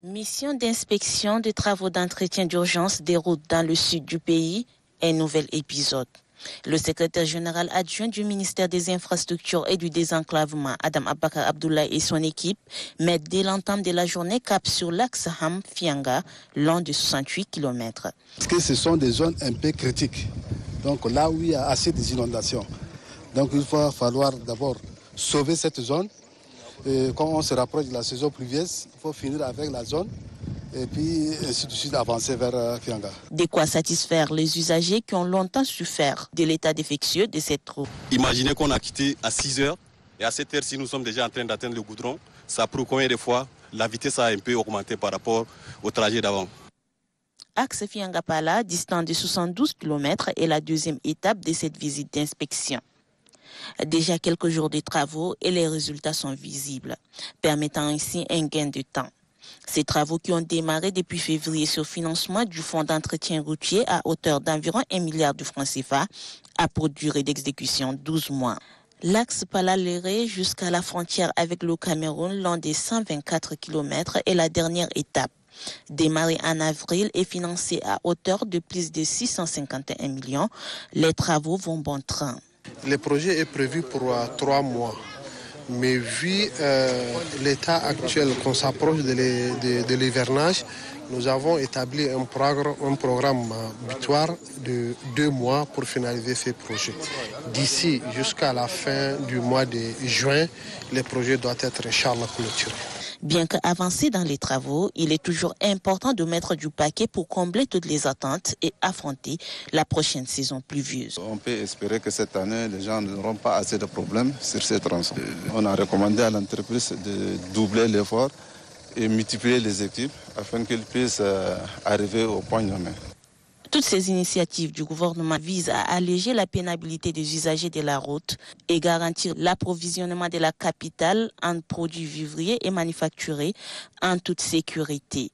Mission d'inspection des travaux d'entretien d'urgence des routes dans le sud du pays, un nouvel épisode. Le secrétaire général adjoint du ministère des Infrastructures et du Désenclavement, Adam Abakar Abdoulaye et son équipe, mettent dès l'entame de la journée cap sur l'axe Ham-Fianga, long de 68 km. Parce que ce sont des zones un peu critiques, donc là où il y a assez d'inondations. Donc il va falloir d'abord sauver cette zone. Et quand on se rapproche de la saison pluvieuse, il faut finir avec la zone et puis ainsi de suite avancer vers Fianga. De quoi satisfaire les usagers qui ont longtemps souffert de l'état défectueux de cette route. Imaginez qu'on a quitté à 6 heures et à cette heure-ci nous sommes déjà en train d'atteindre le goudron. Ça prouve combien de fois la vitesse a un peu augmenté par rapport au trajet d'avant. Axe Fianga-Pala, distant de 72 km, est la deuxième étape de cette visite d'inspection. Déjà quelques jours de travaux et les résultats sont visibles, permettant ainsi un gain de temps. Ces travaux qui ont démarré depuis février sur financement du fonds d'entretien routier à hauteur d'environ 1 milliard de francs CFA a pour durée d'exécution 12 mois. L'axe Pala-Léré jusqu'à la frontière avec le Cameroun, long des 124 km, est la dernière étape. Démarré en avril et financé à hauteur de plus de 651 millions, les travaux vont bon train. Le projet est prévu pour 3 mois. Mais vu l'état actuel, qu'on s'approche de l'hivernage, nous avons établi un programme butoir de 2 mois pour finaliser ces projets. D'ici jusqu'à la fin du mois de juin, le projet doit être inchallah clôturé. Bien qu'avancé dans les travaux, il est toujours important de mettre du paquet pour combler toutes les attentes et affronter la prochaine saison pluvieuse. On peut espérer que cette année, les gens n'auront pas assez de problèmes sur ces tronçons. On a recommandé à l'entreprise de doubler l'effort et multiplier les équipes afin qu'ils puissent arriver au point nommé. Toutes ces initiatives du gouvernement visent à alléger la pénibilité des usagers de la route et garantir l'approvisionnement de la capitale en produits vivriers et manufacturés en toute sécurité.